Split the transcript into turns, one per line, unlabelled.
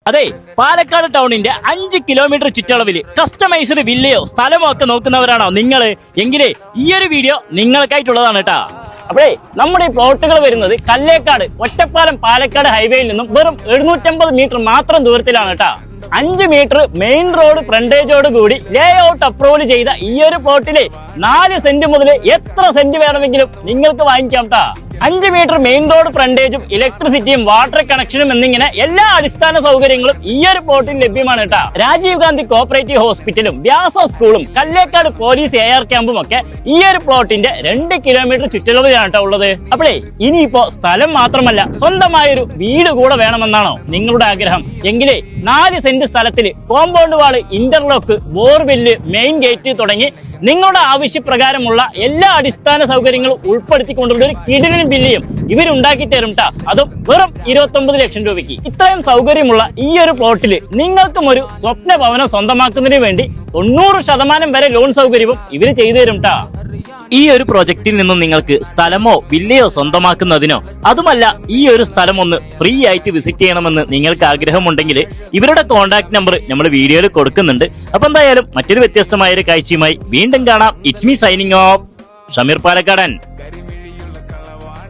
അതെ, പാലക്കാട് ടൗണിന്റെ 5 കിലോമീറ്റർ ചുറ്റളവിൽ കസ്റ്റമൈസ്ഡ് വില്ലയോ സ്ഥലമോ ഒക്കെ നോക്കുന്നവരാണോ നിങ്ങള്? എങ്കിലേ ഈ ഒരു വീഡിയോ നിങ്ങൾക്കായിട്ടുള്ളതാണ് കേട്ടാ. അപ്പോഴേ നമ്മുടെ ഈ പ്ലോട്ടുകൾ വരുന്നത് കല്ലേക്കാട് ഒറ്റപ്പാലം പാലക്കാട് ഹൈവേയിൽ നിന്നും വെറും 750 മീറ്റർ മാത്രം ദൂരത്തിലാണ് കേട്ടാ. 5 മീറ്റർ മെയിൻ റോഡ് ഫ്രണ്ടേജോട് കൂടി ലേ ഔട്ട് അപ്രൂവൽ ചെയ്ത ഈ ഒരു പ്ലോട്ടിലെ 4 സെന്റ് മുതൽ എത്ര സെന്റ് വേണമെങ്കിലും നിങ്ങൾക്ക് വാങ്ങിക്കാം ട്ടാ. 5 മീറ്റർ മെയിൻ റോഡ് ഫ്രണ്ടേജും ഇലക്ട്രിസിറ്റിയും വാട്ടർ കണക്ഷനും എന്നിങ്ങനെ എല്ലാ അടിസ്ഥാന സൗകര്യങ്ങളും ഈ ഒരു പ്ലോട്ടിൽ ലഭ്യമാണ് കേട്ടാ. രാജീവ് ഗാന്ധി കോപ്പറേറ്റീവ് ഹോസ്പിറ്റലും വ്യാസ സ്കൂളും കല്ലേക്കാട് പോലീസ് AR ക്യാമ്പും ഒക്കെ ഈ ഒരു പ്ലോട്ടിന്റെ 2 കിലോമീറ്റർ ചുറ്റളവിലാണ് കേട്ടോ ഉള്ളത്. അപ്പോഴേ ഇനിയിപ്പോ സ്ഥലം മാത്രമല്ല, സ്വന്തമായൊരു വീട് കൂടെ വേണമെന്നാണോ നിങ്ങളുടെ ആഗ്രഹം? എങ്കിലേ 4 സെന്റ് സ്ഥലത്തിൽ കോമ്പൗണ്ട് വാള്, ഇന്റർലോക്ക്, ബോർവെല്ല്, മെയിൻ ഗേറ്റ് തുടങ്ങി നിങ്ങളുടെ ആവശ്യപ്രകാരമുള്ള എല്ലാ അടിസ്ഥാന സൗകര്യങ്ങളും ഉൾപ്പെടുത്തിക്കൊണ്ടുള്ള ഒരു കിടിലൻ ബില്ലിയും ഇവരുണ്ടാക്കി തരും ട്ടാ. അതും വെറും 29 ലക്ഷം രൂപയ്ക്ക്. ഇത്രയും സൗകര്യമുള്ള ഈ ഒരു പ്ലോട്ടില് നിങ്ങൾക്കും ഒരു സ്വപ്ന ഭവനം സ്വന്തമാക്കുന്നതിന് വേണ്ടി 90% വരെ ലോൺ സൗകര്യവും ഇവര് ചെയ്തു തരും ട്ടാ. ഈ ഒരു പ്രൊജക്റ്റിൽ നിന്നും നിങ്ങൾക്ക് സ്ഥലമോ വില്ലയോ സ്വന്തമാക്കുന്നതിനോ, അതുമല്ല ഈ ഒരു സ്ഥലം ഒന്ന് ഫ്രീ ആയിട്ട് വിസിറ്റ് ചെയ്യണമെന്ന് നിങ്ങൾക്ക് ആഗ്രഹമുണ്ടെങ്കിൽ ഇവരുടെ കോൺടാക്ട് നമ്പർ നമ്മൾ വീഡിയോയിൽ കൊടുക്കുന്നുണ്ട്. അപ്പൊ എന്തായാലും മറ്റൊരു വ്യത്യസ്തമായ ഒരു കാഴ്ചയുമായി വീണ്ടും കാണാം. It's me signing off, Shameer പാലക്കാടൻ.